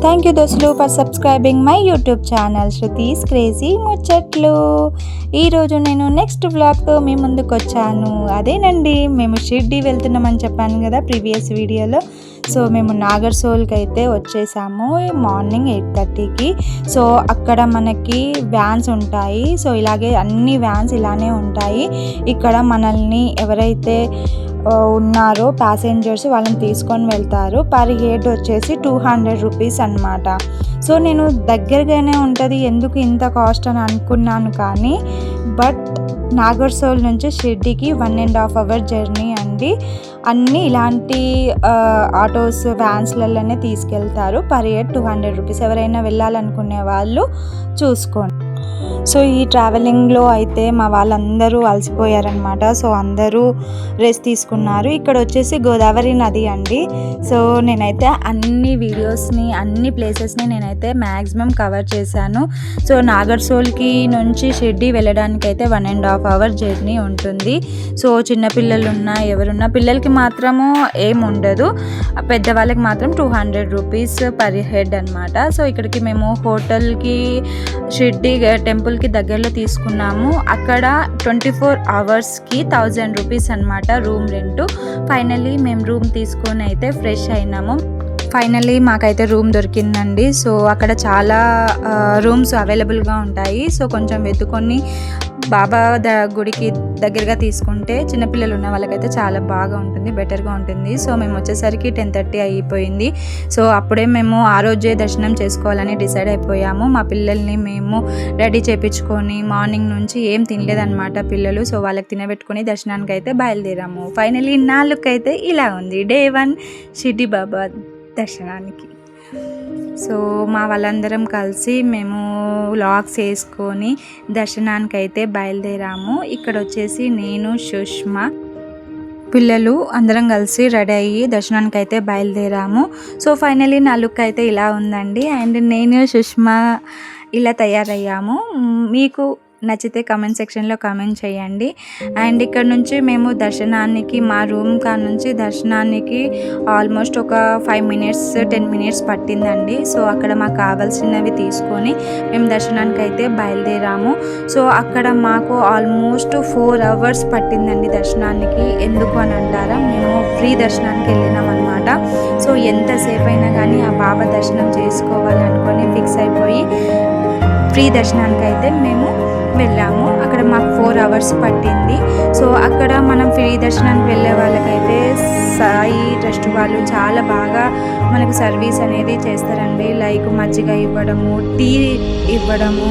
Thank you దోస్తులు for subscribing my YouTube channel Shruti's crazy ముచ్చట్లు. ఈరోజు నేను నెక్స్ట్ వ్లాగ్తో మీ ముందుకు వచ్చాను. అదేనండి, మేము షిర్డీ వెళ్తున్నామని చెప్పాను కదా ప్రీవియస్ వీడియోలో. సో మేము నాగర్సోల్కి అయితే వచ్చేసాము మార్నింగ్ 8:30కి. సో అక్కడ మనకి వ్యాన్స్ ఉంటాయి. సో ఇలాగే అన్ని వ్యాన్స్ ఇలానే ఉంటాయి. ఇక్కడ మనల్ని ఎవరైతే ఉన్నారో ప్యాసింజర్స్ వాళ్ళని తీసుకొని వెళ్తారు. పర్ హెడ్ వచ్చేసి 200 రూపీస్ అనమాట. సో నేను దగ్గరగానే ఉంటుంది ఎందుకు ఇంత కాస్ట్ అని అనుకున్నాను, కానీ బట్ నాగర్సోల్ నుంచి షిర్డీకి 1.5 అవర్ జర్నీ అండి. అన్నీ ఇలాంటి ఆటోస్ వ్యాన్స్లలోనే తీసుకెళ్తారు. Per head 200 rupees. ఎవరైనా వెళ్ళాలనుకునే వాళ్ళు చూసుకోండి. సో ఈ ట్రావెలింగ్లో అయితే మా వాళ్ళందరూ అలసిపోయారనమాట. సో అందరూ రెస్ట్ తీసుకున్నారు. ఇక్కడ వచ్చేసి గోదావరి నది అండి. సో నేనైతే అన్ని వీడియోస్ని అన్ని ప్లేసెస్ని నేనైతే మ్యాక్సిమం కవర్ చేశాను. సో నాగర్సోల్కి నుంచి షిర్డీ వెళ్ళడానికి అయితే 1.5 అవర్ జర్నీ ఉంటుంది. సో చిన్నపిల్లలు ఉన్నా ఎవరున్నా పిల్లలకి మాత్రము ఏం ఉండదు, పెద్దవాళ్ళకి మాత్రం 200 రూపీస్ పర్ హెడ్ అనమాట. సో ఇక్కడికి మేము హోటల్కి షిర్డీ టెంపుల్కి దగ్గరలో తీసుకున్నాము. అక్కడ 24 అవర్స్కి 1000 రూపీస్ అనమాట రూమ్ రెంట్. ఫైనల్లీ మేము రూమ్ తీసుకొని అయితే ఫ్రెష్ అయినాము. ఫైనల్లీ మాకైతే రూమ్ దొరికిందండి. సో అక్కడ చాలా రూమ్స్ అవైలబుల్గా ఉంటాయి. సో కొంచెం వెతుకొని బాబా గుడికి దగ్గరగా తీసుకుంటే చిన్నపిల్లలు ఉన్న వాళ్ళకైతే చాలా బాగా ఉంటుంది, బెటర్గా ఉంటుంది. సో మేము వచ్చేసరికి 10:30 అయిపోయింది. సో అప్పుడే మేము ఆ రోజే దర్శనం చేసుకోవాలని డిసైడ్ అయిపోయాము. మా పిల్లల్ని మేము రెడీ చేయించుకొని మార్నింగ్ నుంచి ఏం తినలేదన్నమాట పిల్లలు. సో వాళ్ళకి తినబెట్టుకొని దర్శనానికి అయితే బయలుదేరాము. ఫైనల్లీ నా లుక్ అయితే ఇలా ఉంది డే 1 షిర్డీ బాబా దర్శనానికి. సో మా వాళ్ళందరం కలిసి మేము వ్లాగ్స్ వేసుకొని దర్శనానికి అయితే బయలుదేరాము. ఇక్కడ వచ్చేసి నేను, సుష్మా, పిల్లలు అందరం కలిసి రెడీ అయ్యి దర్శనానికి అయితే బయలుదేరాము. సో ఫైనలీ నా లుక్ అయితే ఇలా ఉందండి. అండ్ నేను, సుష్మా ఇలా తయారయ్యాము. మీకు నచ్చితే కామెంట్ సెక్షన్లో కామెంట్ చేయండి. అండ్ ఇక్కడ నుంచి మేము దర్శనానికి మా రూమ్ కాడ నుంచి దర్శనానికి ఆల్మోస్ట్ ఒక 5 మినిట్స్ 10 మినిట్స్ పట్టిందండి. సో అక్కడ మాకు కావాల్సినవి తీసుకొని మేము దర్శనానికి అయితే బయలుదేరాము. సో అక్కడ మాకు ఆల్మోస్ట్ 4 అవర్స్ పట్టిందండి దర్శనానికి. ఎందుకు అని అంటారా, మేము ఫ్రీ దర్శనానికి వెళ్ళినాం అనమాట. సో ఎంతసేపు అయినా కానీ ఆ బాబా దర్శనం చేసుకోవాలనుకొని ఫిక్స్ అయిపోయి ఫ్రీ దర్శనానికి అయితే మేము వెళ్ళాము. అక్కడ మాకు 4 అవర్స్ పట్టింది. సో అక్కడ మనం ఫ్రీ దర్శనానికి వెళ్ళే వాళ్ళకైతే సాయి ట్రస్ట్ వాళ్ళు చాలా బాగా మనకు సర్వీస్ అనేది చేస్తారండి. లైక్ మజ్జిగ ఇవ్వడము, టీ ఇవ్వడము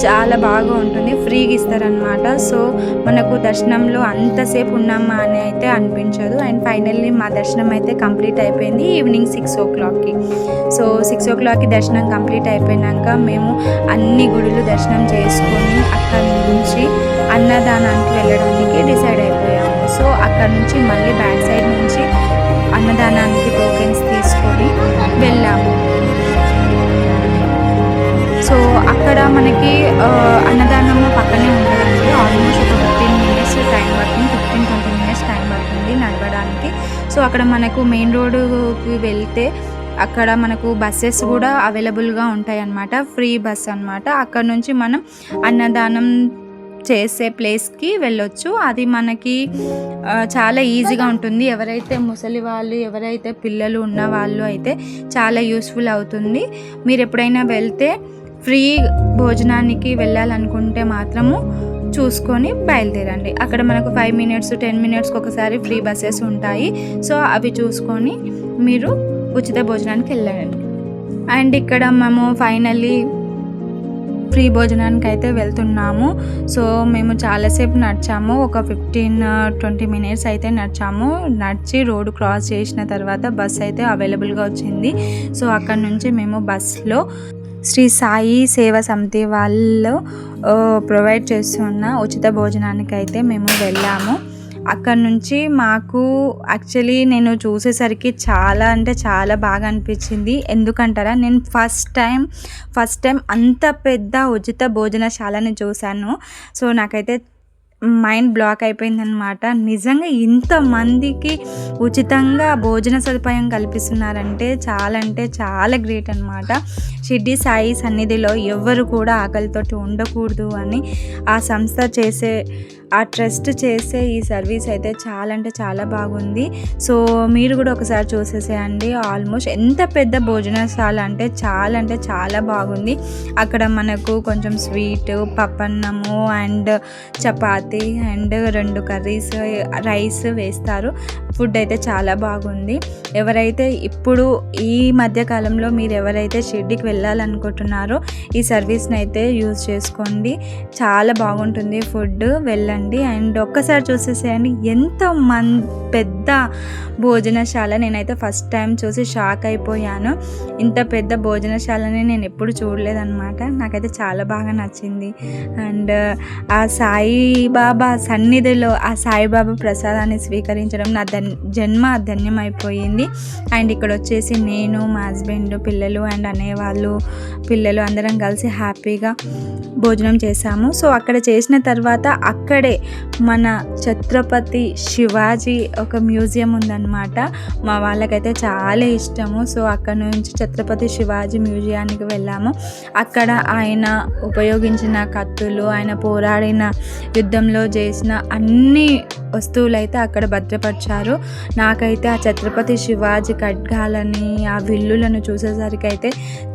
చాలా బాగా ఉంటుంది, ఫ్రీగా ఇస్తారనమాట. సో మనకు దర్శనంలో అంతసేపు ఉన్నామా అని అయితే అనిపించదు. అండ్ ఫైనల్లీ మా దర్శనం అయితే కంప్లీట్ అయిపోయింది ఈవినింగ్ 6 o'clockకి. సో 6 o'clockకి దర్శనం కంప్లీట్ అయిపోయినాక మేము అన్ని గుడులు దర్శనం చేసుకొని అక్కడి నుంచి అన్నదానానికి వెళ్ళడానికి డిసైడ్ అయిపోయాము. సో అక్కడ నుంచి మళ్ళీ బ్యాక్ సైడ్ నుంచి అన్నదానానికి టోకెన్స్ తీసుకొని వెళ్ళాము. సో అక్కడ మనకి అన్నదానము పక్కనే ఉంటుందండి. ఆల్మోస్ట్ ఒక 15 మినిట్స్ టైం పడుతుంది, 15-20 మినిట్స్ టైం పడుతుంది నడవడానికి. సో అక్కడ మనకు మెయిన్ రోడ్డుకి వెళ్తే అక్కడ మనకు బస్సెస్ కూడా అవైలబుల్గా ఉంటాయి అన్నమాట. ఫ్రీ బస్ అనమాట. అక్కడ నుంచి మనం అన్నదానం చేసే ప్లేస్కి వెళ్ళొచ్చు. అది మనకి చాలా ఈజీగా ఉంటుంది. ఎవరైతే ముసలి వాళ్ళు, ఎవరైతే పిల్లలు ఉన్న వాళ్ళు అయితే చాలా యూస్ఫుల్ అవుతుంది. మీరు ఎప్పుడైనా వెళ్తే ఫ్రీ భోజనానికి వెళ్ళాలనుకుంటే మాత్రము చూసుకొని బయలుదేరండి. అక్కడ మనకు 5 మినిట్స్ 10 మినిట్స్కి ఒకసారి ఫ్రీ బస్సెస్ ఉంటాయి. సో అవి చూసుకొని మీరు ఉచిత భోజనానికి వెళ్ళండి. అండ్ ఇక్కడ మేము ఫైనల్లీ ఫ్రీ భోజనానికి అయితే వెళ్తున్నాము. సో మేము చాలాసేపు నడిచాము, ఒక 15-20 మినిట్స్ అయితే నడిచాము. నడిచి రోడ్డు క్రాస్ చేసిన తర్వాత బస్ అయితే అవైలబుల్గా వచ్చింది. సో అక్కడ నుంచి మేము బస్లో శ్రీ సాయి సేవా సమితి వాళ్ళు ప్రొవైడ్ చేస్తున్న ఉచిత భోజనానికి అయితే మేము వెళ్ళాము. అక్కడ నుంచి మాకు యాక్చువల్లీ నేను చూసేసరికి చాలా అంటే చాలా బాగా అనిపించింది. ఎందుకంటారా, నేను ఫస్ట్ టైం అంత పెద్ద ఉచిత భోజనశాలని చూశాను. సో నాకైతే మైండ్ బ్లాక్ అయిపోయిందనమాట. నిజంగా ఇంతమందికి ఉచితంగా భోజన సదుపాయం కల్పిస్తున్నారంటే చాలా గ్రేట్ అనమాట. షిర్డీ సాయి సన్నిధిలో ఎవ్వరు కూడా ఆకలితోటి ఉండకూడదు అని ఆ సంస్థ చేసే, ఆ ట్రస్ట్ చేసే ఈ సర్వీస్ అయితే చాలా బాగుంది. సో మీరు కూడా ఒకసారి చూసేసేయండి. ఆల్మోస్ట్ ఎంత పెద్ద భోజనశాల అంటే చాలా బాగుంది. అక్కడ మనకు కొంచెం స్వీట్, పప్పన్నము and chapati and 2 curries, rice వేస్తారు. ఫుడ్ అయితే చాలా బాగుంది. ఎవరైతే ఇప్పుడు ఈ మధ్యకాలంలో మీరు ఎవరైతే షిర్డీకి వెళ్ళాలనుకుంటున్నారో ఈ సర్వీస్ని అయితే యూజ్ చేసుకోండి. చాలా బాగుంటుంది ఫుడ్, వెళ్ళండి. అండ్ ఒక్కసారి చూసేసేయండి ఎంత పెద్ద భోజనశాల. నేనైతే ఫస్ట్ టైం చూసి షాక్ అయిపోయాను. ఇంత పెద్ద భోజనశాలని నేను ఎప్పుడు చూడలేదన్నమాట. నాకైతే చాలా బాగా నచ్చింది. అండ్ ఆ సాయిబాబా సన్నిధిలో ఆ సాయిబాబా ప్రసాదాన్ని స్వీకరించడం నా జన్మ ధన్యం అయిపోయింది. అండ్ ఇక్కడ వచ్చేసి నేను, మా హస్బెండ్, పిల్లలు అండ్ అనేవాళ్ళు పిల్లలు అందరం కలిసి హ్యాపీగా భోజనం చేశాము. సో అక్కడ చేసిన తర్వాత అక్కడే మన ఛత్రపతి శివాజీ ఒక మ్యూజియం ఉందన్నమాట. మా వాళ్ళకైతే చాలా ఇష్టము. సో అక్కడ నుంచి ఛత్రపతి శివాజీ మ్యూజియానికి వెళ్ళాము. అక్కడ ఆయన ఉపయోగించిన కత్తులు, ఆయన పోరాడిన యుద్ధంలో చేసిన అన్ని వస్తువులు అయితే అక్కడ భద్రపరిచారు. నాకైతే ఆ ఛత్రపతి శివాజీ ఖడ్గాలని, ఆ విల్లులను చూసేసరికి అయితే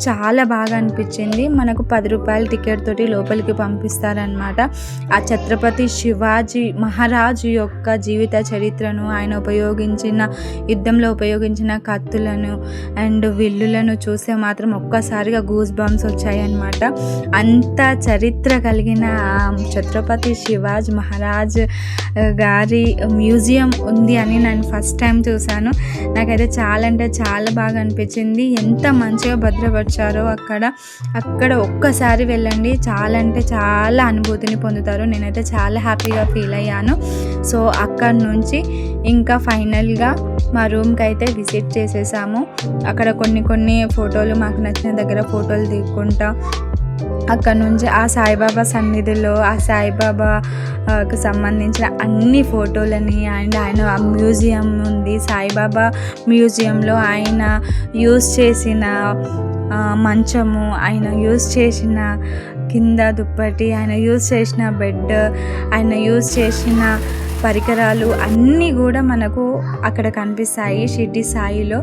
చాలా బాగా అనిపించింది. మనకు 10 రూపాయల టికెట్ తోటి లోపలికి పంపిస్తారనమాట. ఆ ఛత్రపతి శివాజీ మహారాజు యొక్క జీవిత చరిత్రను, ఆయన యుద్ధంలో ఉపయోగించిన కత్తులను అండ్ విల్లులను చూస్తే మాత్రం ఒక్కసారిగా గూస్ బంప్స్ వచ్చాయన్నమాట. అంత చరిత్ర కలిగిన ఛత్రపతి శివాజీ మహారాజ్ గారి మ్యూజియం ఉంది అని నేను ఫస్ట్ టైం చూశాను. నాకైతే చాలా బాగా అనిపించింది. ఎంత మంచిగా భద్రపరిచారో అక్కడ ఒక్కసారి వెళ్ళండి, చాలా అనుభూతిని పొందుతారు. నేనైతే చాలా హ్యాపీగా ఫీల్ అయ్యాను. సో అక్కడ నుంచి ఇంకా ఫైనల్గా మా రూమ్కి అయితే విజిట్ చేసేసాము. అక్కడ కొన్ని ఫోటోలు, మాకు నచ్చిన దగ్గర ఫోటోలు దిగుకుంటా అక్కడ నుంచి ఆ సాయిబాబా సన్నిధిలో ఆ సాయిబాబాకు సంబంధించిన అన్ని ఫోటోలని అండ్ ఆయన మ్యూజియం ఉంది. సాయిబాబా మ్యూజియంలో ఆయన యూజ్ చేసిన మంచము, ఆయన యూజ్ చేసిన కింద దుప్పటి, ఆయన యూజ్ చేసిన బెడ్, ఆయన యూజ్ చేసిన పరికరాలు అన్నీ కూడా మనకు అక్కడ కనిపిస్తాయి షిర్డీ సాయిలో.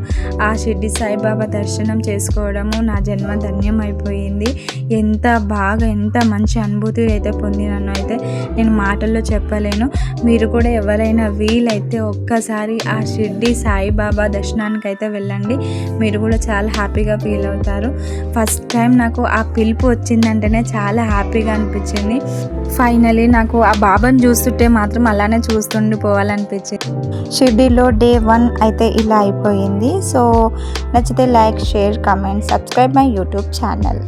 ఆ షిర్డీ సాయిబాబా దర్శనం చేసుకోవడము నా జన్మ ధన్యం అయిపోయింది. ఎంత మంచి అనుభూతి అయితే పొందినానో అయితే నేను మాటల్లో చెప్పలేను. మీరు కూడా ఎవరైనా వీలైతే ఒక్కసారి ఆ షిర్డీ సాయిబాబా దర్శనానికి అయితే వెళ్ళండి. మీరు కూడా చాలా హ్యాపీగా ఫీల్ అవుతారు. ఫస్ట్ టైం నాకు ఆ పిలుపు వచ్చిందంటేనే చాలా హ్యాపీగా అనిపించింది. ఫైనలీ నాకు ఆ బాబాను చూస్తుంటే మాత్రం అలానే చూస్తుండిపోవాలనిపించింది. షిర్డీలో డే 1 అయితే ఇలా అయిపోయింది. సో నచ్చితే like, share, comment, subscribe my YouTube channel.